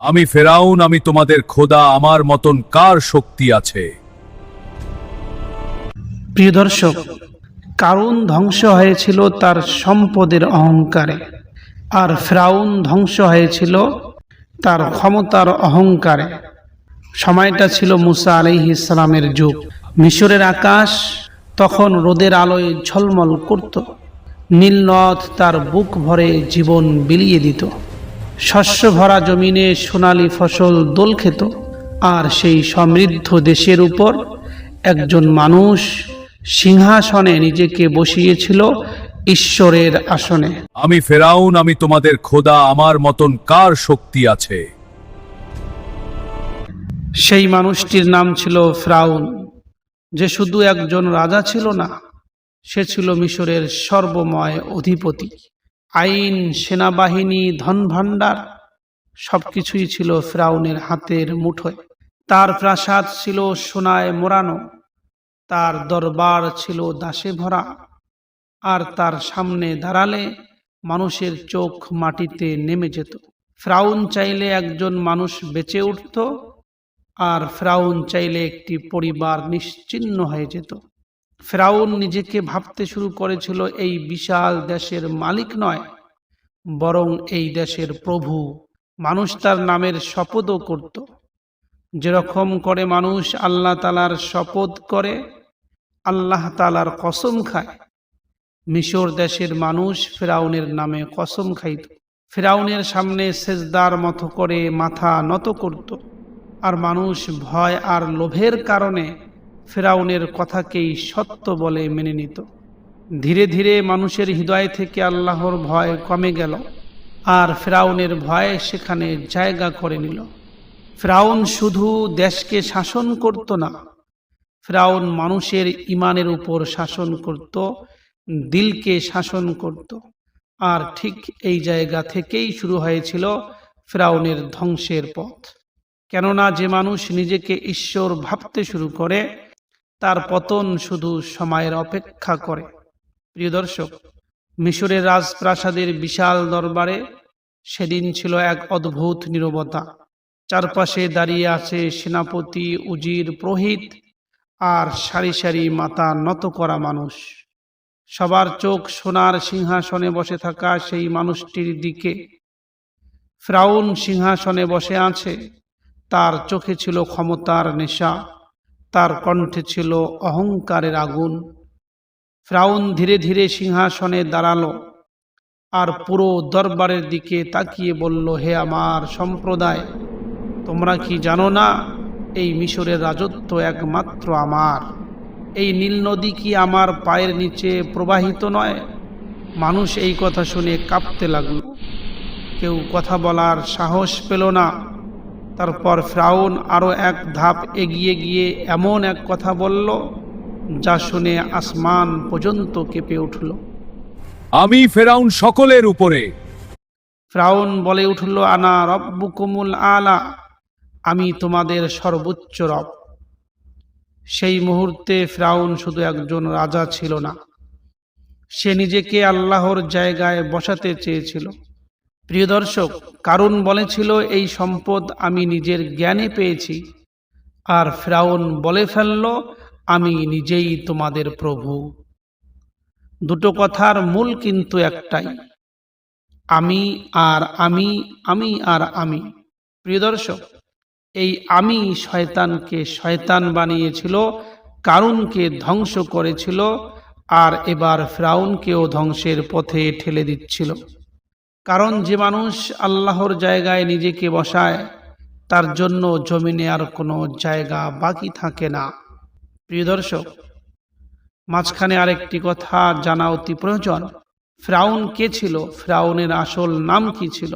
আমি ফেরাউন, আমি তোমাদের খোদা, আমার মতন কার শক্তি আছে? প্রিয় দর্শক, কারূন ধ্বংস হয়েছিল তার সম্পদের অহংকারে, আর ফিরআউন ধ্বংস হয়েছিল তার ক্ষমতার অহংকারে। সময়টা ছিল মুসা আলাইহিস সালামের যুগ। মিশরের আকাশ তখন রোদের আলোয় ঝলমল করত। নীল নদ তার বুক ভরে জীবন বিলিয়ে দিত। শস্য ভরা জমিনে সোনালী ফসল দোল খেত। আর সেই সমৃদ্ধ দেশের উপর একজন মানুষ সিংহাসনে নিজেকে বসিয়েছিল, ঈশ্বরের আসনে। আমি ফেরাউন, আমি তোমাদের খোদা, আমার মতন কার শক্তি আছে? সেই মানুষটির নাম ছিল ফিরআউন, যে শুধু একজন রাজা ছিল না, সে ছিল মিশরের সর্বময় অধিপতি। আইন, সেনাবাহিনী, ধনভাণ্ডার সবকিছুই ছিল ফিরআউনের হাতের মুঠোয়। তার প্রাসাদ ছিল সোনায় মোড়ানো, তার দরবার ছিল দাসে ভরা, আর তার সামনে দাঁড়ালে মানুষের চোখ মাটিতে নেমে যেত। ফিরআউন চাইলে একজন মানুষ বেঁচে উঠত, আর ফিরআউন চাইলে একটি পরিবার নিশ্চিহ্ন হয়ে যেত। ফিরআউন নিজেকে ভাবতে শুরু করেছিল এই বিশাল দেশের মালিক নয়, বরং এই দেশের প্রভু। মানুষ তার নামের শপথও করত, যেরকম করে মানুষ আল্লাহ তাআলার শপথ করে, আল্লাহ তাআলার কসম খায়। মিশর দেশের মানুষ ফিরআউনের নামে কসম খাইত। ফিরআউনের সামনে সেজদার মতো করে মাথা নত করত, আর মানুষ ভয় আর লোভের কারণে ফিরআউনের কথাকেই সত্য বলে মেনে নিত। ধীরে ধীরে মানুষের হৃদয় থেকে আল্লাহর ভয় কমে গেল, আর ফিরআউনের ভয় সেখানে জায়গা করে নিল। ফিরআউন শুধু দেশকে শাসন করত না, ফিরআউন মানুষের ঈমানের উপর শাসন করত, দিলকে শাসন করত। আর ঠিক এই জায়গা থেকেই শুরু হয়েছিল ফিরআউনের ধ্বংসের পথ। কেননা যে মানুষ নিজেকে ঈশ্বর ভাবতে শুরু করে, তার পতন শুধু সময়ের অপেক্ষা করে। প্রিয় দর্শক, মিশরের রাজপ্রাসাদের বিশাল দরবারে সেদিন ছিল এক অদ্ভুত নীরবতা। চারপাশে দাঁড়িয়ে আছে সেনাপতি, উজির, পুরোহিত, আর সারি সারি মাথা নত করা মানুষ। সবার চোখ সোনার সিংহাসনে বসে থাকা সেই মানুষটির দিকে। ফিরআউন সিংহাসনে বসে আছে, তার চোখে ছিল ক্ষমতার নেশা, তার কণ্ঠে ছিল অহংকারের আগুন। ফিরআউন ধীরে ধীরে সিংহাসনে দাঁড়ালো, আর পুরো দরবারের দিকে তাকিয়ে বলল, হে আমার সম্প্রদায়, তোমরা কি জানো না এই মিশরের রাজত্ব একমাত্র আমার? এই নীল নদী কি আমার পায়ের নিচে প্রবাহিত নয়? মানুষ এই কথা শুনে কাঁপতে লাগলো। কেউ কথা বলার সাহস পেল না। তারপর ফিরআউন আরো এক ধাপ এগিয়ে গিয়ে এমন এক কথা বলল, যা শুনে আসমান পর্যন্ত কেঁপে উঠল। আমি ফেরাউন সকলের উপরে। ফিরআউন বলে উঠল, আনা রব্বুকুমুল আলা, আমি তোমাদের সর্বোচ্চ রব। সেই মুহূর্তে ফিরআউন শুধু একজন রাজা ছিল না, সে নিজেকে আল্লাহর জায়গায় বসাতে চেয়েছিল। প্রিয় দর্শক, কারূন বলেছিল, এই সম্পদ আমি নিজের জ্ঞানে পেয়েছি। আর ফিরআউন বলে ফেলল, আমি নিজেই তোমাদের প্রভু। দুটো কথার মূল কিন্তু একটাই, আমি আর আমি, আমি আর আমি। প্রিয় দর্শক, এই আমি শয়তানকে শয়তান বানিয়েছিল, কারূনকে ধ্বংস করেছিল, আর এবার ফিরআউনকেও ধ্বংসের পথে ঠেলে দিচ্ছিল। কারণ যে মানুষ আল্লাহর জায়গায় নিজেকে বসায়, তার জন্য জমিনে আর কোনো জায়গা বাকি থাকে না। প্রিয় দর্শক, মাঝখানে আরেকটি কথা জানা অতি প্রয়োজন। ফিরআউন কে ছিল? ফিরআউনের আসল নাম কি ছিল?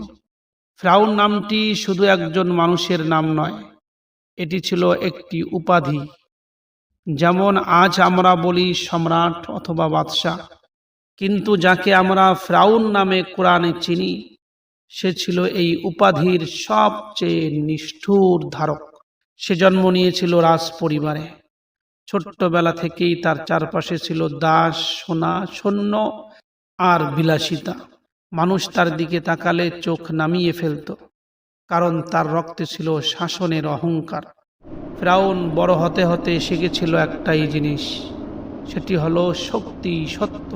ফিরআউন নামটি শুধু একজন মানুষের নাম নয়, এটি ছিল একটি উপাধি। যেমন আজ আমরা বলি সম্রাট অথবা বাদশাহ, কিন্তু যাকে আমরা ফিরআউন নামে কোরআনে চিনি, সে ছিল এই উপাধির সবচেয়ে নিষ্ঠুর ধারক। সে জন্ম নিয়েছিল রাজ পরিবারে। ছোট্টবেলা থেকেই তার চারপাশে ছিল দাস, সোনা, সৈন্য আর বিলাসিতা। মানুষ তার দিকে তাকালে চোখ নামিয়ে ফেলত। কারণ তার রক্তে ছিল শাসনের অহংকার। ফিরআউন বড় হতে হতে শিখেছিল একটাই জিনিস, সেটি হলো শক্তি, সত্য।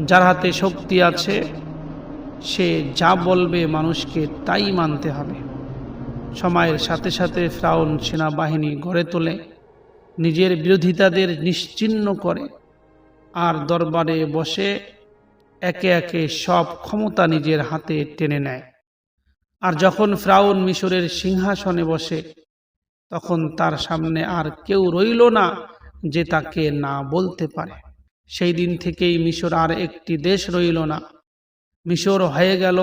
যার হাতে শক্তি আছে সে যা বলবে মানুষকে তাই মানতে হবে। সময়ের সাথে সাথে ফিরআউন সেনাবাহিনী গড়ে তোলে, নিজের বিরোধিতাদের নিশ্চিহ্ন করে, আর দরবারে বসে একে একে সব ক্ষমতা নিজের হাতে টেনে নেয়। আর যখন ফিরআউন মিশরের সিংহাসনে বসে, তখন তার সামনে আর কেউ রইল না যে তাকে না বলতে পারে। সেই দিন থেকেই মিশর আর একটি দেশ রইল না, মিশর হয়ে গেল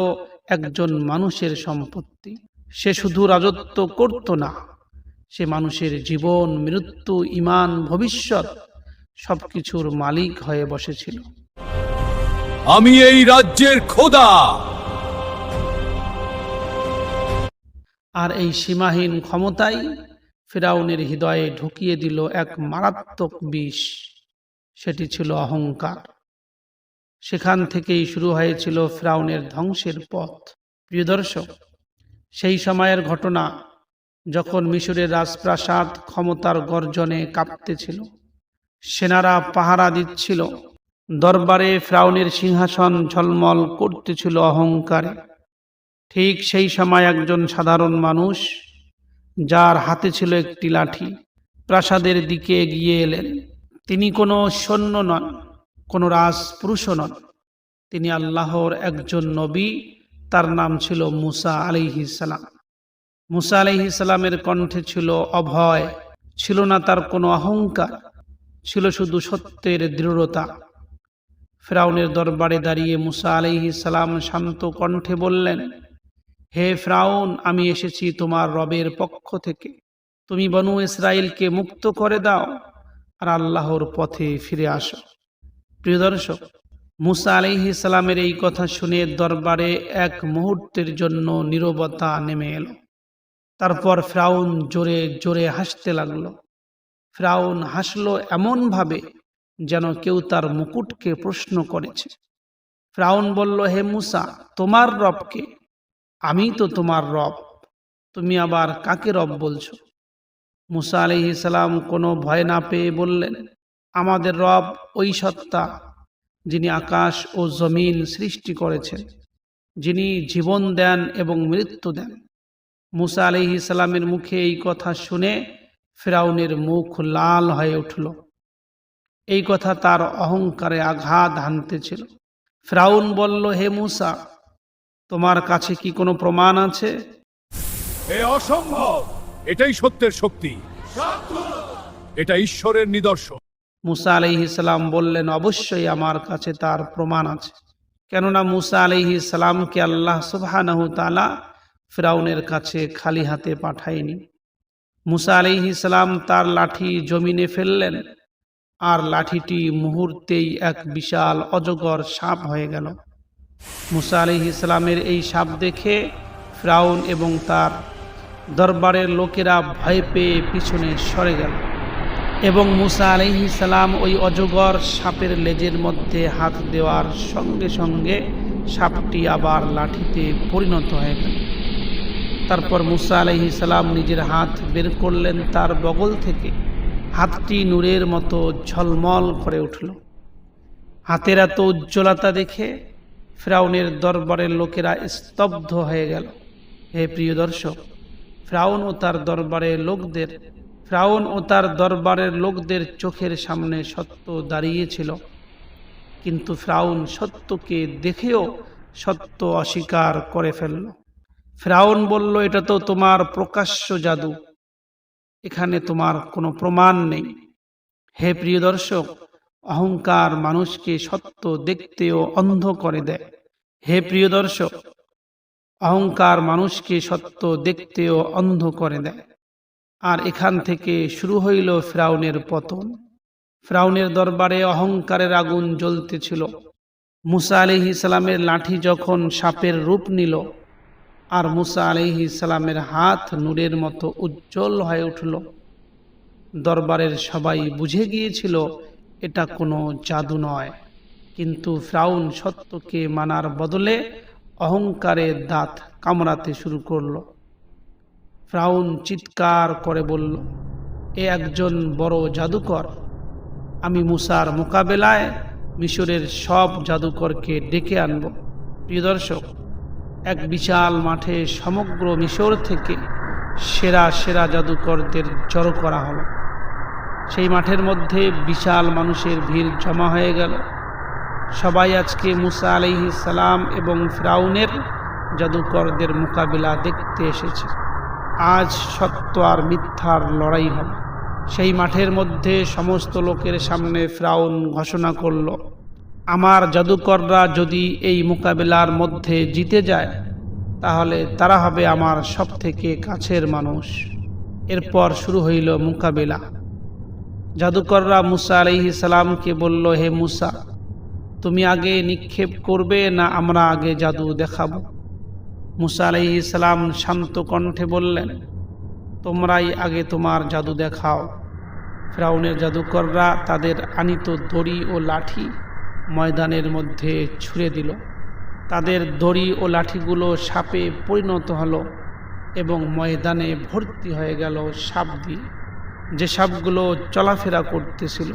একজন মানুষের সম্পত্তি। সে শুধু রাজত্ব করত না, সে মানুষের জীবন, মৃত্যু, ঈমান, ভবিষ্যৎ সবকিছুর মালিক হয়ে বসেছিল। আমি এই রাজ্যের খোদা। আর এই সীমাহীন ক্ষমতাই ফিরআউনের হৃদয়ে ঢুকিয়ে দিল এক মারাত্মক বিষ, সেটি ছিল অহংকার। সেখান থেকেই শুরু হয়েছিল ফিরআউনের ধ্বংসের পথ। প্রিয় দর্শক, সেই সময়ের ঘটনা যখন মিশরের রাজপ্রাসাদ ক্ষমতার গর্জনে কাঁপতেছিল, সেনারা পাহারা দিচ্ছিল, দরবারে ফিরআউনের সিংহাসন ঝলমল করতেছিল অহংকারে। ঠিক সেই সময় একজন সাধারণ মানুষ, যার হাতে ছিল একটি লাঠি, প্রাসাদের দিকে এগিয়ে এলেন। তিনি কোনো সৈন্য নন, কোনো রাজপুরুষও নন, তিনি আল্লাহর একজন নবী। তার নাম ছিল মুসা আলাইহিস সালাম। মুসা আলাইহিস সালামের কণ্ঠে ছিল অভয়, ছিল না তার কোনো অহংকার, ছিল শুধু সত্যের দৃঢ়তা। ফিরআউনের দরবারে দাঁড়িয়ে মুসা আলাইহিস সালাম শান্ত কণ্ঠে বললেন, হে ফিরআউন, আমি এসেছি তোমার রবের পক্ষ থেকে। তুমি বনু ইসরাইলকে মুক্ত করে দাও আর আল্লাহর পথে ফিরে আসো। প্রিয় দর্শক, মুসা আলাইহিস সালামের এই কথা শুনে দরবারে এক মুহূর্তের জন্য নীরবতা নেমে এলো। তারপর ফিরআউন জোরে জোরে হাসতে লাগলো। ফিরআউন হাসলো এমন ভাবে যেন কেউ তার মুকুটকে প্রশ্ন করেছে। ফিরআউন বলল, হে মুসা, তোমার রবকে? আমি তো তোমার রব, তুমি আবার কাকে রব বলছো? মুসা আলাইহিস সালাম কোনো ভয় না পেয়ে বললেন, আমাদের রব ওই সত্তা যিনি আকাশ ও জমিন সৃষ্টি করেছেন, যিনি জীবন দেন এবং মৃত্যু দেন। মুসা আলাইহিস সালামের মুখে এই কথা শুনে ফিরআউনের মুখ লাল হয়ে উঠল। এই কথা তার অহংকারে আঘাত হানতেছিল। ফিরআউন বলল, হে মুসা, তোমার কাছে কি কোনো প্রমাণ আছে? এ অসম্ভব, এটাই সত্যের শক্তি, এটা ঈশ্বরের নিদর্শন। মুসা আলাইহিস সালাম বললেন, অবশ্যই আমার কাছে তার প্রমাণ আছে। কেননা মুসা আলাইহিস সালামকে আল্লাহ সুবহানাহু তাআলা ফিরআউনের কাছে খালি হাতে পাঠায়নি। মুসা আলাইহিস সালাম তার লাঠি জমিনে ফেললেন, আর লাঠিটি মুহূর্তেই এক বিশাল অজগর সাপ হয়ে গেল। মুসা আলাইহিস সালামের এই সাপ দেখে ফিরআউন এবং তার দরবারের লোকেরা ভয় পেয়ে পিছনে সরে গেল, এবং মুসা আলাইহিস সালাম ওই অজগর সাপের লেজের মধ্যে হাত দেওয়ার সঙ্গে সঙ্গে সাপটি আবার লাঠিতে পরিণত হয়ে গেল। তারপর মুসা আলাইহিস সালাম নিজের হাত বের করলেন তার বগল থেকে। হাতটি নূরের মতো ঝলমল করে উঠল। হাতের এত উজ্জ্বলতা দেখে ফিরআউনের দরবারের লোকেরা স্তব্ধ হয়ে গেল। হে প্রিয় দর্শক, ফিরআউন ও তার দরবারের লোকদের চোখের সামনে সত্য দাঁড়িয়েছিল, কিন্তু ফিরআউন সত্যকে দেখেও সত্য অস্বীকার করে ফেলল। ফিরআউন বলল, এটা তো তোমার প্রকাশ্য জাদু, এখানে তোমার কোনো প্রমাণ নেই। হে প্রিয় দর্শক, অহংকার মানুষকে সত্য দেখতেও অন্ধ করে দেয়। হে প্রিয় দর্শক, অহংকার মানুষকে সত্য দেখতেও অন্ধ করে দেয়। আর এখান থেকে শুরু হইল ফিরআউনের পতন। ফিরআউনের দরবারে অহংকারের আগুন জ্বলতেছিল। মুসা আলাইহিস সালামের লাঠি যখন সাপের রূপ নিল, আর মুসা আলাইহিস সালামের হাত নূরের মতো উজ্জ্বল হয়ে উঠল, দরবারের সবাই বুঝে গিয়েছিল এটা কোনো জাদু নয়। কিন্তু ফিরআউন সত্যকে মানার বদলে অহংকারের দাঁত কামড়াতে শুরু করলো। ফিরআউন চিৎকার করে বলল, এ একজন বড় জাদুকর। আমি মুসার মোকাবেলায় মিশরের সব জাদুকরকে ডেকে আনব। প্রিয় দর্শক, এক বিশাল মাঠে সমগ্র মিশর থেকে সেরা সেরা জাদুকরদের জড়ো করা হলো। সেই মাঠের মধ্যে বিশাল মানুষের ভিড় জমা হয়ে গেল। সবাই আজকে মুসা আলাইহিস সালাম এবং ফিরআউনের জাদুকরদের মোকাবিলা দেখতে এসেছে। আজ সত্য আর মিথ্যার লড়াই হবে। সেই মাঠের মধ্যে সমস্ত লোকের সামনে ফিরআউন ঘোষণা করল, আমার জাদুকররা যদি এই মোকাবিলার মধ্যে জিতে যায় তাহলে তারা হবে আমার সবথেকে কাছের মানুষ। এরপর শুরু হইল মোকাবিলা। জাদুকররা মুসা আলাইহিস সালামকে বলল, হে মুসা, তুমি আগে নিক্ষেপ করবে না আমরা আগে জাদু দেখাবো? মুসা আলাইহিস সালাম শান্ত কণ্ঠে বললেন, তোমরাই আগে তোমার জাদু দেখাও। ফিরআউনের জাদুকররা তাদের আনিত দড়ি ও লাঠি ময়দানের মধ্যে ছুঁড়ে দিল। তাদের দড়ি ও লাঠিগুলো সাপে পরিণত হলো এবং ময়দানে ভর্তি হয়ে গেল সাপ দিয়ে, যে সাপগুলো চলাফেরা করতেছিল।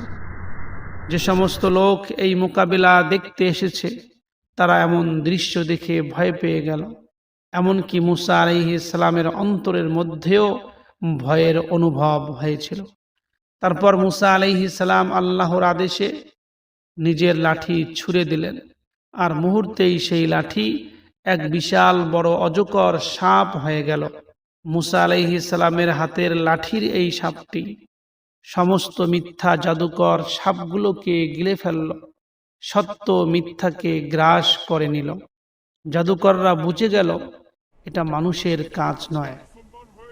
যে সমস্ত লোক এই মোকাবিলা দেখতে এসেছে তারা এমন দৃশ্য দেখে ভয় পেয়ে গেল। এমনকি মুসা আলাইহিস সালামের অন্তরের মধ্যেও ভয়ের অনুভব হয়েছিল। তারপর মুসা আলাইহিস সালাম আল্লাহর আদেশে নিজের লাঠি ছুঁড়ে দিলেন, আর মুহূর্তেই সেই লাঠি এক বিশাল বড় অজগর সাপ হয়ে গেল। মুসা আলাইহিস সালামের হাতের লাঠির এই সাপটি সমস্ত মিথ্যা জাদুকর সাপগুলোকে গিলে ফেলল, সত্য মিথ্যাকে গ্রাস করে নিল। জাদুকররা বুঝে গেল এটা মানুষের কাজ নয়।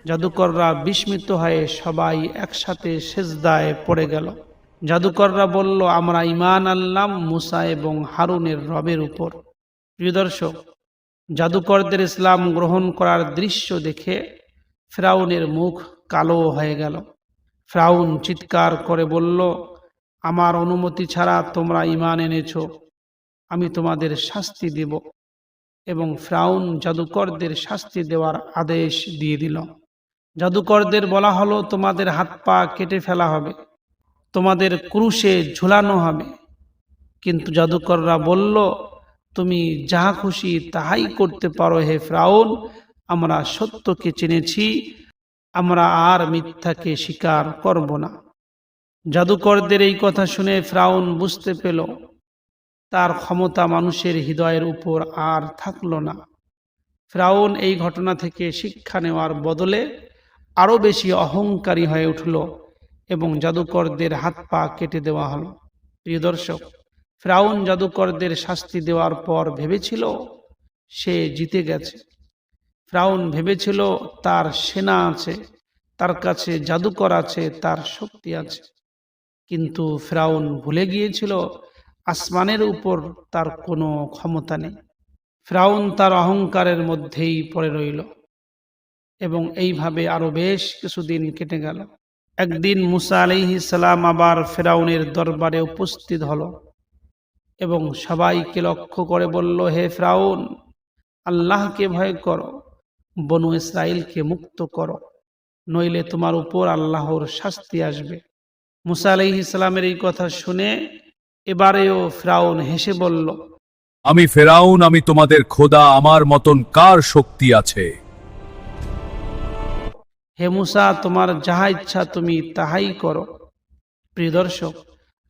জাদুকররা বিস্মিত হয়ে সবাই একসাথে সেজদায় পড়ে গেল। জাদুকররা বলল, আমরা ঈমান আনলাম মুসা এবং হারুনের রবের উপর। প্রিয় দর্শক, জাদুকরদের ইসলাম গ্রহণ করার দৃশ্য দেখে ফিরআউনের মুখ কালো হয়ে গেল। ফিরআউন চিৎকার করে বলল, আমার অনুমতি ছাড়া তোমরা ঈমান এনেছো, আমি তোমাদের শাস্তি দেব। এবং ফিরআউন জাদুকরদের শাস্তি দেওয়ার আদেশ দিয়ে দিল। জাদুকরদের বলা হলো, তোমাদের হাত পা কেটে ফেলা হবে, তোমাদের ক্রুশে ঝুলানো হবে। কিন্তু জাদুকররা বলল, তুমি যাহা খুশি তাহাই করতে পারো হে ফিরআউন, আমরা সত্যকে চিনেছি, আমরা আর মিথ্যাকে স্বীকার করব না। জাদুকরদের এই কথা শুনে ফিরআউন বুঝতে পেল তার ক্ষমতা মানুষের হৃদয়ের উপর আর থাকলো না। ফিরআউন এই ঘটনা থেকে শিক্ষা নেওয়ার বদলে আরো বেশি অহংকারী হয়ে উঠল এবং জাদুকরদের হাত পা কেটে দেওয়া হলো। প্রিয় দর্শক, ফিরআউন জাদুকরদের শাস্তি দেওয়ার পর ভেবেছিল সে জিতে গেছে। ফিরআউন ভেবেছিল তার সেনা আছে, তার কাছে জাদুকর আছে, তার শক্তি আছে। কিন্তু ফিরআউন ভুলে গিয়েছিল আসমানের উপর তার কোনো ক্ষমতা নেই। ফিরআউন তার অহংকারের মধ্যেই পড়ে রইল এবং এইভাবে আরো বেশ কিছুদিন কেটে গেল। একদিন মুসা আলাইহিস সালাম আবার ফিরআউনের দরবারে উপস্থিত হলো এবং সবাইকে লক্ষ্য করে বলল, হে ফিরআউন, আল্লাহকে ভয় করো, বনু ইসরাইলকে মুক্ত করো, নইলে তোমার উপর আল্লাহর শাস্তি আসবে। মুসা আলাইহিস সালামের এই কথা শুনে এবারেও ফিরআউন হেসে বলল, আমি ফেরাউন, আমি তোমাদের খোদা, আমার মতন কার শক্তি আছে? হে মুসা, তোমার যাহা ইচ্ছা তুমি তাহাই করো। প্রিয় দর্শক,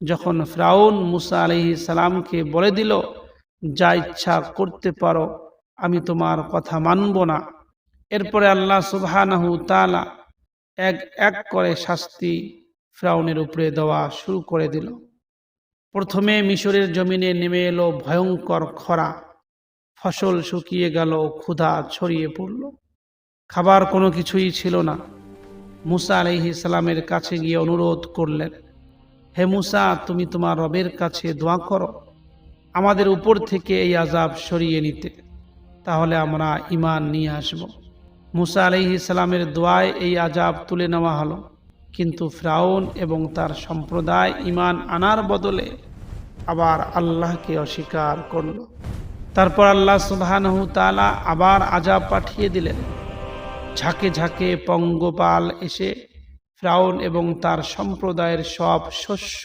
যখন ফিরআউন মুসা আলাইহিস সালামকে বলে দিল, যা ইচ্ছা করতে পারো, আমি তোমার কথা মানব না, এরপরে আল্লাহ সুবহানাহু তাআলা এক এক করে শাস্তি ফিরআউনের উপরে দেওয়া শুরু করে দিল। প্রথমে মিশরের জমিনে নেমে এলো ভয়ঙ্কর খরা, ফসল শুকিয়ে গেল, ক্ষুধা ছড়িয়ে পড়ল, খাবার কোনো কিছুই ছিল না। মুসা আলাইহিস সালামের কাছে গিয়ে অনুরোধ করলেন, হে মুসা, তুমি তোমার রবের কাছে দোয়া করো আমাদের উপর থেকে এই আযাব সরিয়ে নিতে, তাহলে আমরা ঈমান নিয়ে আসব। মুসা আলাইহিস সালামের দোয়ায় এই আযাব তুলে নেওয়া হলো। কিন্তু ফিরআউন এবং তার সম্প্রদায় ঈমান আনার বদলে আবার আল্লাহকে অস্বীকার করল। তারপর আল্লাহ সুবহানাহু তাআলা আবার আযাব পাঠিয়ে দিলেন। ঝাঁকে ঝাঁকে পঙ্গপাল এসে ফিরআউন এবং তার সম্প্রদায়ের সব শস্য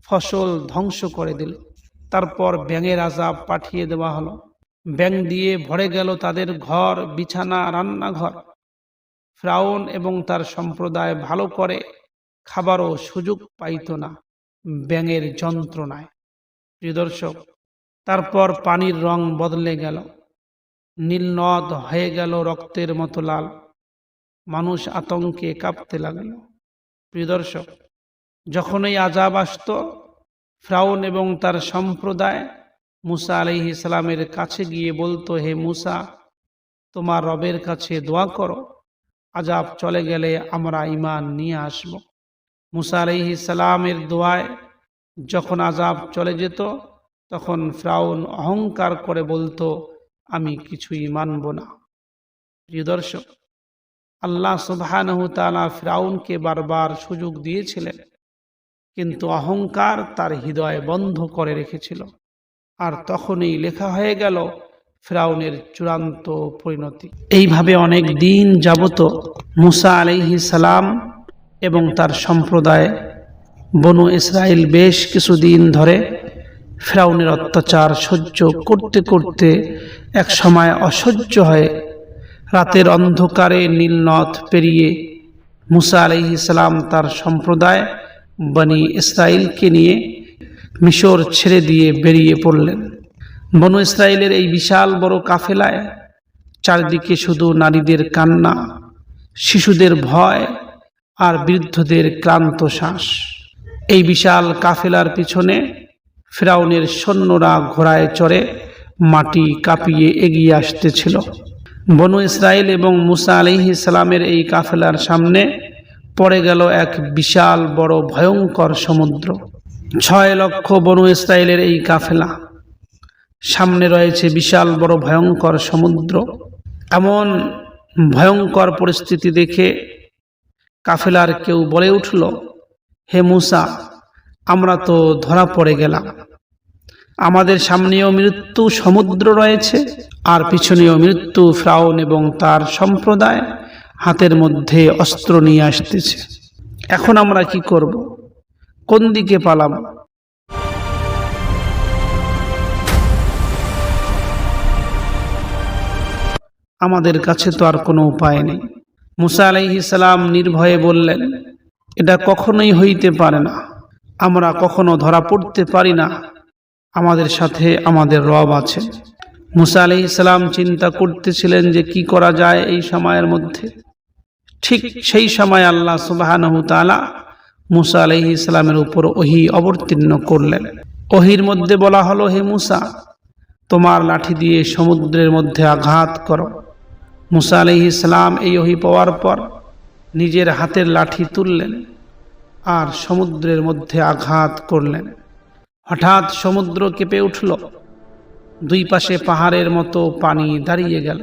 ফসল ধ্বংস করে দিল। তারপর ব্যাঙের আযাব পাঠিয়ে দেওয়া হলো। ব্যাঙ দিয়ে ভরে গেল তাদের ঘর, বিছানা, রান্নাঘর। ফিরআউন এবং তার সম্প্রদায় ভালো করে খাবারও সুযোগ পাইত না ব্যাঙের যন্ত্রণায়। প্রিয় দর্শক, তারপর পানির রং বদলে গেল, নীল নদ হয়ে গেল রক্তের মতো লাল। মানুষ আতঙ্কে কাঁপতে লাগলো। প্রিয় দর্শক, যখন এই আযাব আসত, ফিরআউন এবং তার সম্প্রদায় মুসা আলাইহিস সালামের কাছে গিয়ে বলতো, হে মুসা, তোমার রবের কাছে দোয়া করো, আযাব চলে গেলে আমরা ঈমান নিয়ে আসব। মুসা আলাইহিস সালামের দোয়ায় যখন আযাব চলে যেত, তখন ফিরআউন অহংকার করে বলতো, আমি কিছুই মানব না। প্রিয় দর্শক, আল্লাহ সুবহানাহু ওয়া তাআলা ফিরআউনকে বারবার সুযোগ দিয়েছিলেন, কিন্তু অহংকার তার হৃদয় বন্ধ করে রেখেছিল। আর তখনই লেখা হয়ে গেল ফিরআউনের চূড়ান্ত পরিণতি। এইভাবে অনেক দিন যাবত মুসা আলাইহিস সালাম এবং তার সম্প্রদায় বনু ইসরাইল বেশ কিছুদিন ধরে ফিরআউনের অত্যাচার সহ্য করতে করতে এক সময় অসহ্য হয়ে রাতের অন্ধকারে নীল নদ পেরিয়ে মুসা আলাইহিস সালাম তার সম্প্রদায় বনি ইসরাইলকে নিয়ে মিশর ছেড়ে দিয়ে বেরিয়ে পড়লেন। বনু ইসরাইলের এই বিশাল বড় কাফেলায় চারদিকে শুধু নারীদের কান্না, শিশুদের ভয় আর বৃদ্ধদের ক্লান্ত শ্বাস। এই বিশাল কাফেলার পিছনে ফিরআউনের সৈন্যরা ঘোড়ায় চড়ে মাটি কাঁপিয়ে এগিয়ে আসতেছিল। বনু ইসরাইল এবং মুসা আলাইহিস সালামের এই কাফেলার সামনে পড়ে গেল এক বিশাল বড় ভয়ঙ্কর সমুদ্র। 6 লক্ষ বনু ইসরাইলের এই কাফেলা, সামনে রয়েছে বিশাল বড় ভয়ঙ্কর সমুদ্র। এমন ভয়ঙ্কর পরিস্থিতি দেখে কাফেলার কেউ বলে উঠল, হে মুসা, আমরা তো ধরা পড়ে গেলাম। আমাদের সামনেও মৃত্যু সমুদ্র রয়েছে, আর পিছনেও মৃত্যু। ফিরআউন এবং তার সম্প্রদায় হাতের মধ্যে অস্ত্র নিয়ে আসতেছে। এখন আমরা কি করব? কোন দিকে পালাবো? আমাদের কাছে তো আর কোনো উপায় নেই। মুসা আলাইহিস সালাম নির্ভয়ে বললেন, এটা কখনোই হইতে পারে না। আমরা কখনো ধরা পড়তে পারি না। আমাদের সাথে আমাদের রব আছে। মুসা আলাইহিস সালাম চিন্তা করতেছিলেন যে কি করা যায় এই সময়ের মধ্যে। ঠিক সেই সময় আল্লাহ সুবহানাহু ওয়া তাআলা মুসা আলাইহিস সালামের উপর ওহী অবতীর্ণ করলেন। ওহীর মধ্যে বলা হলো, হে মুসা, তোমার লাঠি দিয়ে সমুদ্রের মধ্যে আঘাত করো। মুসা আলাইহিস সালাম এই ওহী পাওয়ার পর নিজের হাতের লাঠি তুললেন আর সমুদ্রের মধ্যে আঘাত করলেন। হঠাৎ সমুদ্র কেঁপে উঠল। দুই পাশে পাহাড়ের মতো পানি দাঁড়িয়ে গেল।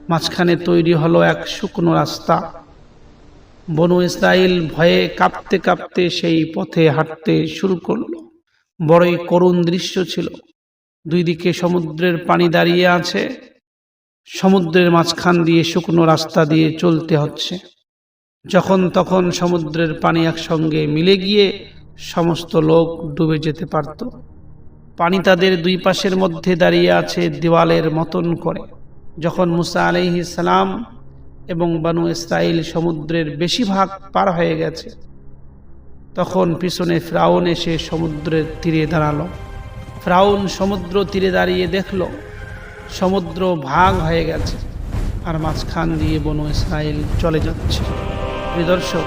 মাঝখানে তৈরি হলো এক শুকনো রাস্তা। বনু ইসরাইল ভয়ে কাঁপতে কাঁপতে সেই পথে হাঁটতে শুরু করল। বড়ই করুণ দৃশ্য ছিল। দুই দিকে সমুদ্রের পানি দাঁড়িয়ে আছে। সমুদ্রের মাঝখান দিয়ে শুকনো রাস্তা দিয়ে চলতে হচ্ছে। যখন তখন সমুদ্রের পানি একসঙ্গে মিলে গিয়ে সমস্ত লোক ডুবে যেতে পারত। পানি তাদের দুই পাশের মধ্যে দাঁড়িয়ে আছে দেওয়ালের মতন করে। যখন মুসা আলাইহিস সালাম এবং বনু ইসরাইল সমুদ্রের বেশিরভাগ পার হয়ে গেছে, তখন পিছনে ফিরআউন এসে সমুদ্রের তীরে দাঁড়ালো। ফিরআউন সমুদ্র তীরে দাঁড়িয়ে দেখল সমুদ্র ভাগ হয়ে গেছে আর মাঝখান দিয়ে বনু ইসরাইল চলে যাচ্ছে। প্রিয় দর্শক,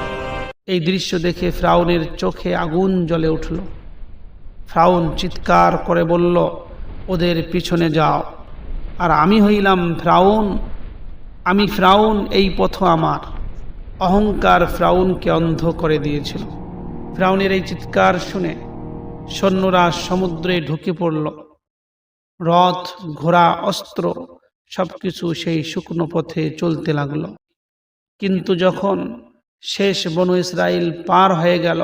এই দৃশ্য দেখে ফিরআউনের চোখে আগুন জ্বলে উঠল। ফিরআউন চিৎকার করে বলল, ওদের পিছনে যাও। আর আমি হইলাম ফিরআউন, আমি ফিরআউন, এই পথ আমার। অহংকার ফিরআউনকে অন্ধ করে দিয়েছিল। ফিরআউনের এই চিৎকার শুনে সৈন্যরা সমুদ্রে ঢুকে পড়ল। রথ, ঘোড়া, অস্ত্র সবকিছু সেই শুকনো পথে চলতে লাগলো। কিন্তু যখন শেষ বনু ইসরাইল পার হয়ে গেল,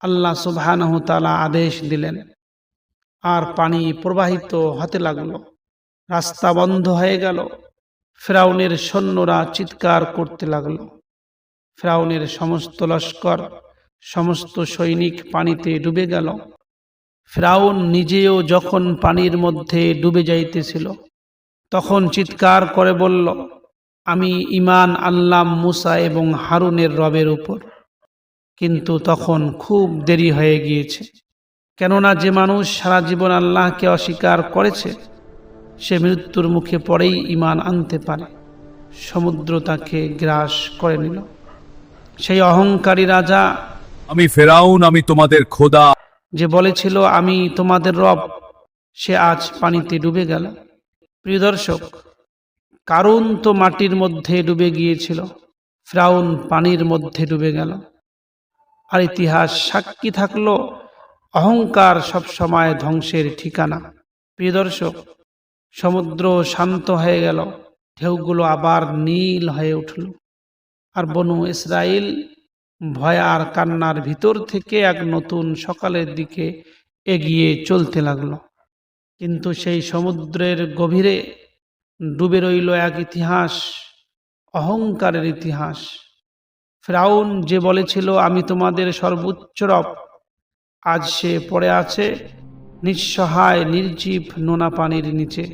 আল্লাহ সুবহানাহু ওয়া তাআলা আদেশ দিলেন আর পানি প্রবাহিত হতে লাগলো। রাস্তা বন্ধ হয়ে গেল। ফেরাউনের সৈন্যরা চিৎকার করতে লাগলো। ফেরাউনের সমস্ত লস্কর, সমস্ত সৈনিক পানিতে ডুবে গেল। ফেরাউন নিজেও যখন পানির মধ্যে ডুবে যাইতেছিল, তখন চিৎকার করে বলল, আমি ঈমান আনলাম মুসা এবং হারুনের রবের উপর। কিন্তু তখন খুব দেরি হয়ে গিয়েছে, কেননা যে মানুষ সারা জীবন আল্লাহকে অস্বীকার করেছে, সে মৃত্যুর মুখে পড়েই ঈমান আনতে পারে। সমুদ্র তাকে গ্রাস করে নিল। সেই অহংকারী রাজা, আমি ফেরাউন, আমি তোমাদের খোদা। যে বলেছিল আমি তোমাদের রব, সে আজ পানিতে ডুবে গেল। প্রিয় দর্শক, কারুন তো মাটির মধ্যে ডুবে গিয়েছিল, ফেরাউন পানির মধ্যে ডুবে গেল। আর ইতিহাস সাক্ষী থাকলো, অহংকার সবসময় ধ্বংসের ঠিকানা। প্রিয় দর্শক, সমুদ্র শান্ত হয়ে গেল, ঢেউগুলো আবার নীল হয়ে উঠল। আর বনু ইসরাইল ভয় আর কান্নার ভিতর থেকে এক নতুন সকালের দিকে এগিয়ে চলতে লাগলো। কিন্তু সেই সমুদ্রের গভীরে ডুবে রইল এক ইতিহাস, অহংকারের ইতিহাস। ফেরাউন যে বলেছিল আমি তোমাদের সর্বোচ্চ রব, আজ সে পড়ে আছে নিঃসহায় নির্জীব নোনা পানির নিচে।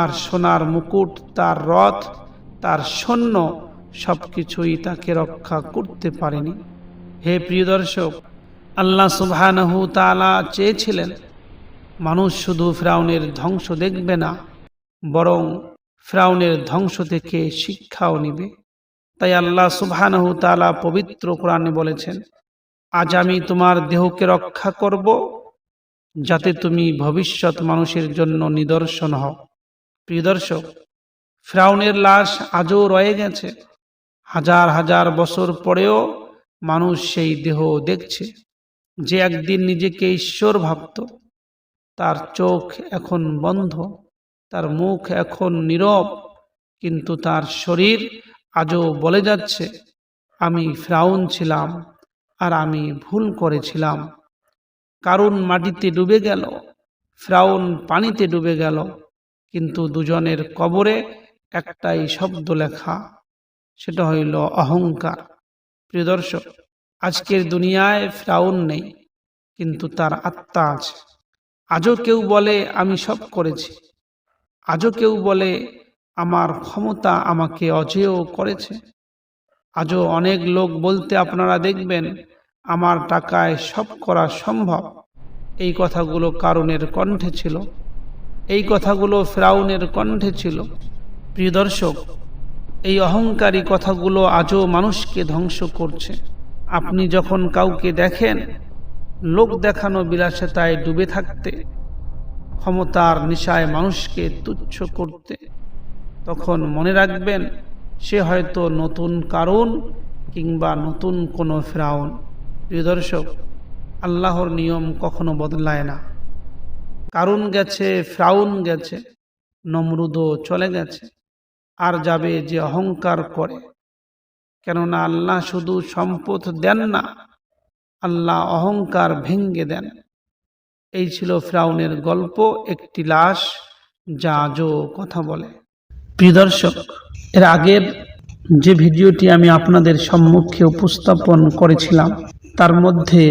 আর সোনার মুকুট, তার রথ, তার সৈন্য সবকিছুই তাকে রক্ষা করতে পারেনি। হে প্রিয় দর্শক, আল্লাহ সুবহানাহু তাআলা চেয়েছিলেন মানুষ শুধু ফেরাউনের ধ্বংস দেখবে না, বরং ফেরাউনের ধ্বংস থেকে শিক্ষাও নিবে। তাই আল্লাহ সুবহানাহু তাআলা পবিত্র কোরআনে বলেছেন, আজ আমি তোমার দেহকে রক্ষা করব, যাতে তুমি ভবিষ্যৎ মানুষের জন্য নিদর্শন হও। প্রিয় দর্শক, ফেরাউনের লাশ আজও রয়ে গেছে। হাজার হাজার বছর পরেও মানুষ সেই দেহ দেখছে। যে একদিন নিজেকে ঈশ্বর ভাবত, তার চোখ এখন বন্ধ, তার মুখ এখন নীরব, কিন্তু তার শরীর আজও বলে যাচ্ছে, আমি ফেরাউন ছিলাম আর আমি ভুল করেছিলাম। কারুন মাটিতে ডুবে গেল, ফেরাউন পানিতে ডুবে গেল, কিন্তু দুজনের কবরে একটাই শব্দ লেখা, সেটা হইল অহংকার। প্রিয় দর্শক, আজকের দুনিয়ায় ফেরাউন নেই, কিন্তু তার আত্মা আছে। আজও কেউ বলে আমি সব করেছি, আজও কেউ বলে আমার ক্ষমতা আমাকে অজেয় করেছে। আজও অনেক লোক বলতে আপনারা দেখবেন, আমার টাকায় সব করা সম্ভব। এই কথাগুলো কারুনের কণ্ঠে ছিল, এই কথাগুলো ফেরাউনের কণ্ঠে ছিল। প্রিয় দর্শক, এই অহংকারী কথাগুলো আজও মানুষকে ধ্বংস করছে। আপনি যখন কাউকে দেখেন লোক দেখানো বিলাসিতায় ডুবে থাকতে, ক্ষমতার নেশায় মানুষকে তুচ্ছ করতে, তখন মনে রাখবেন সে হয়তো নতুন কারুন কিংবা নতুন কোনো ফেরাউন। প্রিয় দর্শক, আল্লাহর নিয়ম কখনো বদলায় না। কারুন গেছে, ফেরাউন গেছে, নমরুদও চলে গেছে, আর যাবে যে অহংকার করে। কেননা আল্লাহ শুধু সম্পদ দেন না, আল্লাহ অহংকার ভেঙ্গে দেন। এই ছিল ফেরাউনের গল্প, একটি লাশ যা আজও কথা বলে। প্রিয় দর্শক, এর আগের যে ভিডিওটি আমি আপনাদের সম্মুখে উপস্থাপন করেছিলাম, তার মধ্যে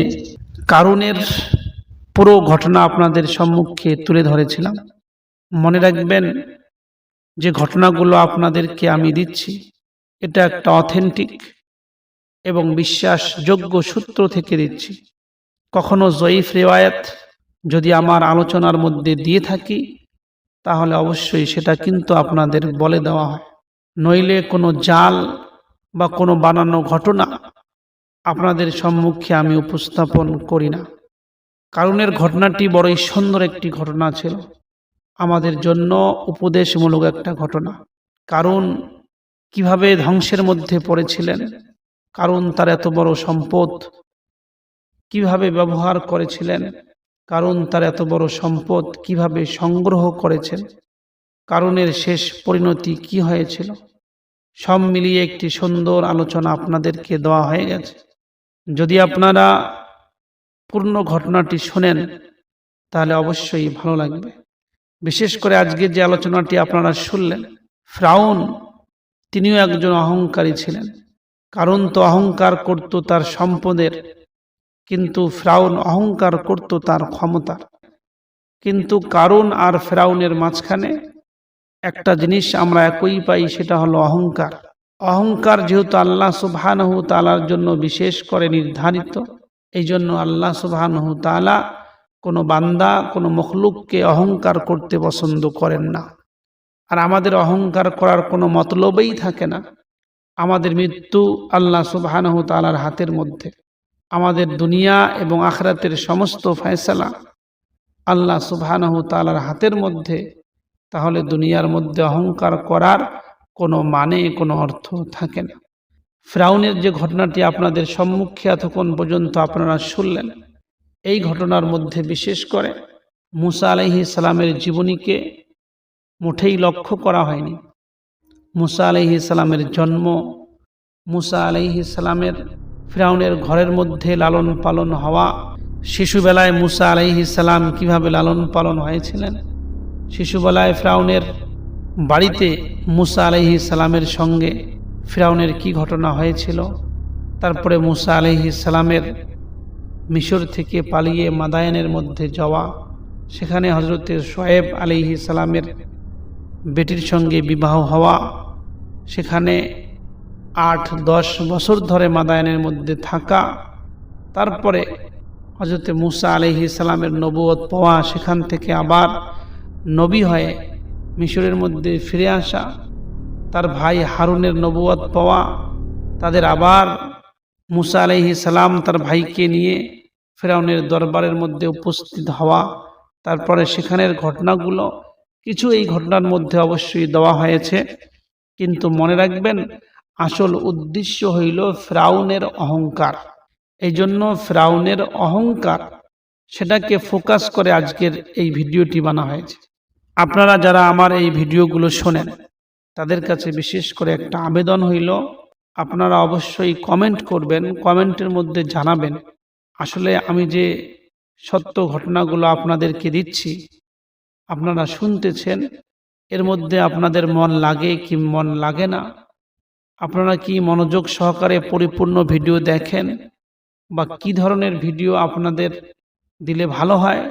কারুনের পুরো ঘটনা আপনাদের সম্মুখে তুলে ধরেছিলাম। মনে রাখবেন, যে ঘটনাগুলো আপনাদেরকে আমি দিচ্ছি, এটা একটা অথেন্টিক এবং বিশ্বাসযোগ্য সূত্র থেকে দিচ্ছি। কখনো জয়ীফ রিওয়ায়াত যদি আমার আলোচনার মধ্যে দিয়ে থাকি, তাহলে অবশ্যই সেটা কিন্তু আপনাদের বলে দেওয়া হয়। নইলে কোনো জাল বা কোনো বানানো ঘটনা আপনাদের সম্মুখে আমি উপস্থাপন করি না। কারুনের ঘটনাটি বড়ই সুন্দর একটি ঘটনা ছিল, আমাদের জন্য উপদেশমূলক একটা ঘটনা। কারণ কিভাবে ধ্বংসের মধ্যে পড়েছিলেন, কারণ তার এত বড় সম্পদ কিভাবে ব্যবহার করেছিলেন, কারণ তার এত বড় সম্পদ কিভাবে সংগ্রহ করেছেন, কারণের শেষ পরিণতি কি হয়েছিল, সব মিলিয়ে একটি সুন্দর আলোচনা আপনাদেরকে দেওয়া হয়ে গেছে। যদি আপনারা পূর্ণ ঘটনাটি শোনেন তাহলে অবশ্যই ভালো লাগবে। বিশেষ করে আজকে যে আলোচনাটি আপনারা শুনলেন, ফিরআউন তিনিও একজন অহংকারী ছিলেন। কারণ তো অহংকার করত তার সম্পদের, কিন্তু ফিরআউন অহংকার করত তার ক্ষমতার। কিন্তু কারুন আর ফিরআউনের মাঝখানে একটা জিনিস আমরা একই পাই, সেটা হলো অহংকার। অহংকার যেহেতু আল্লাহ সুবহানাহু তাআলার জন্য বিশেষ করে নির্ধারিত, এই জন্য আল্লাহ সুবহানাহু তাআলা কোনো বান্দা কোনো মখলুককে অহংকার করতে পছন্দ করেন না। আর আমাদের অহংকার করার কোনো মতলবই থাকে না। আমাদের মৃত্যু আল্লাহ সুবহানাহু তাআলার হাতের মধ্যে, আমাদের দুনিয়া এবং আখিরাতের সমস্ত ফয়সালা আল্লাহ সুবহানাহু তাআলার হাতের মধ্যে। তাহলে দুনিয়ার মধ্যে অহংকার করার কোনো মানে, কোনো অর্থ থাকে না। ফিরআউনের যে ঘটনাটি আপনাদের সম্মুখে এতক্ষণ পর্যন্ত আপনারা শুনলেন, এই ঘটনার মধ্যে বিশেষ করে মুসা আলাইহিস সালামের জীবনীকে মোটেই লক্ষ্য করা হয়নি। মুসা আলাইহিস সালামের জন্ম, মুসা আলাইহিস সালামের ফিরআউনের ঘরের মধ্যে লালন পালন হওয়া, শিশুবেলায় মুসা আলাইহিস সালাম কিভাবে লালন পালন হয়েছিলেন, শিশুবেলায় ফিরআউনের বাড়িতে মুসা আলাইহিস সালামের সঙ্গে ফিরআউনের কি ঘটনা হয়েছিল, তারপরে মুসা আলাইহিস সালামের মিশর থেকে পালিয়ে মাদায়েনের মধ্যে যাওয়া, সেখানে হযরতে শুআয়ব আলাইহিস সালামের বেটির সঙ্গে বিবাহ হওয়া, সেখানে ৮-১০ বছর ধরে মাদায়েনের মধ্যে থাকা, তারপরে হযরতে মুসা আলাইহিস সালামের নবুয়ত পাওয়া, সেখান থেকে আবার নবী হয়ে মিশরের মধ্যে ফিরে আসা, তার ভাই হারুনের নবুয়ত পাওয়া, তাদের আবার মুসা আলাইহিস সালাম তার ভাইকে নিয়ে ফিরআউনের দরবারের মধ্যে উপস্থিত হওয়া, তারপরে সেখানের ঘটনাগুলো কিছু এই ঘটনার মধ্যে অবশ্যই দেওয়া হয়েছে। কিন্তু মনে রাখবেন, আসল উদ্দেশ্য হইল ফিরআউনের অহংকার। এই জন্য ফিরআউনের অহংকার, সেটাকে ফোকাস করে আজকের এই ভিডিওটি বানা হয়েছে। আপনারা যারা আমার এই ভিডিওগুলো শোনেন, তাদের কাছে বিশেষ করে একটা আবেদন হইল, আপনারা অবশ্যই কমেন্ট করবেন, কমেন্টের মধ্যে জানাবেন আসলে আমি যে সত্য ঘটনাগুলো আপনাদেরকে দিচ্ছি, আপনারা শুনতেছেন, এর মধ্যে আপনাদের মন লাগে কি মন লাগে না, আপনারা কি মনোযোগ সহকারে পরিপূর্ণ ভিডিও দেখেন, বা কি ধরনের ভিডিও আপনাদের দিলে ভালো হয়,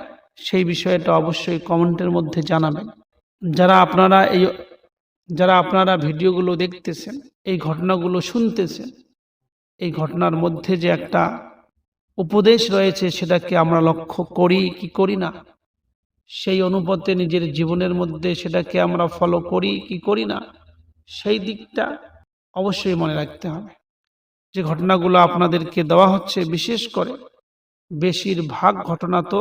সেই বিষয়টা অবশ্যই কমেন্টের মধ্যে জানাবেন। যারা আপনারা ভিডিওগুলো দেখতেছেন, এই ঘটনাগুলো শুনতেছেন, এই ঘটনার মধ্যে যে একটা উপদেশ রয়েছে, সেটাকে আমরা লক্ষ্য করি কি করি না, সেই অনুপাতে নিজের জীবনের মধ্যে সেটাকে আমরা ফলো করি কি করি না, সেই দিকটা অবশ্যই মনে রাখতে হবে। যে ঘটনাগুলো আপনাদেরকে দেওয়া হচ্ছে, বিশেষ করে বেশিরভাগ ঘটনা তো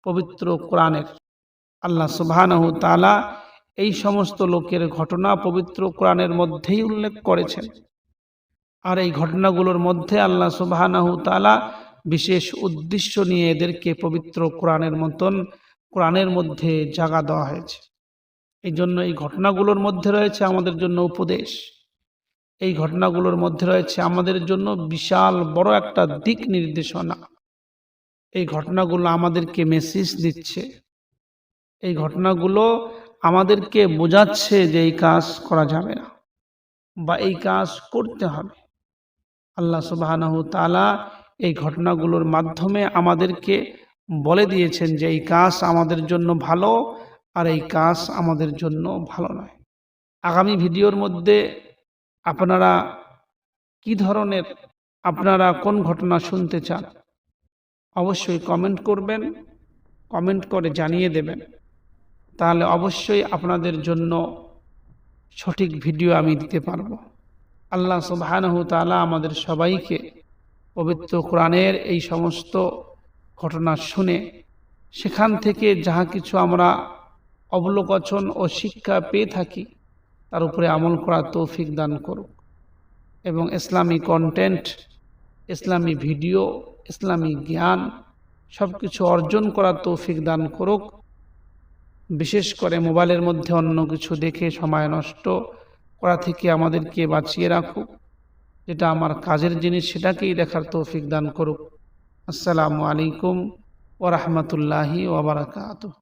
পবিত্র কোরআনের। আল্লাহ সুবহানাহু তাআলা এই সমস্ত লোকের ঘটনা পবিত্র কোরআনের মধ্যেই উল্লেখ করেছেন। আর এই ঘটনাগুলোর মধ্যে আল্লাহ সুবহানাহু তাআলা বিশেষ উদ্দেশ্য নিয়ে এদেরকে পবিত্র কোরআনের মতন কোরআনের মধ্যে জায়গা দেওয়া হয়েছে। এই জন্য এই ঘটনাগুলোর মধ্যে রয়েছে আমাদের জন্য উপদেশ, এই ঘটনাগুলোর মধ্যে রয়েছে আমাদের জন্য বিশাল বড় একটা দিক নির্দেশনা। এই ঘটনাগুলো আমাদেরকে মেসেজ দিচ্ছে, এই ঘটনাগুলো আমাদেরকে বোঝাচ্ছে যে এই কাজ করা যাবে না বা এই কাজ করতে হবে। আল্লাহ সুবহানাহু তাআলা এই ঘটনাগুলোর মাধ্যমে আমাদেরকে বলে দিয়েছেন যে এই কাজ আমাদের জন্য ভালো আর এই কাজ আমাদের জন্য ভালো নয়। আগামী ভিডিওর মধ্যে আপনারা কি ধরনের, আপনারা কোন ঘটনা শুনতে চান, অবশ্যই কমেন্ট করবেন, কমেন্ট করে জানিয়ে দেবেন। তাহলে অবশ্যই আপনাদের জন্য সঠিক ভিডিও আমি দিতে পারবো। আল্লাহ সুবহানাহু তাআলা আমাদের সবাইকে পবিত্র কোরআনের এই সমস্ত ঘটনা শুনে সেখান থেকে যাহা কিছু আমরা অবলোকন ও শিক্ষা পেয়ে থাকি, তার উপরে আমল করার তৌফিক দান করুক, এবং ইসলামী কন্টেন্ট, ইসলামী ভিডিও, ইসলামী জ্ঞান সব কিছু অর্জন করার তৌফিক দান করুক। বিশেষ করে মোবাইলের মধ্যে অন্য কিছু দেখে সময় নষ্ট করা থেকে আমাদেরকে বাঁচিয়ে রাখুক, যেটা আমার কাজের জিনিস সেটাকেই দেখার তৌফিক দান করুক। আসসালামু আলাইকুম ওয়া রাহমাতুল্লাহি ওয়া বারাকাতুহু।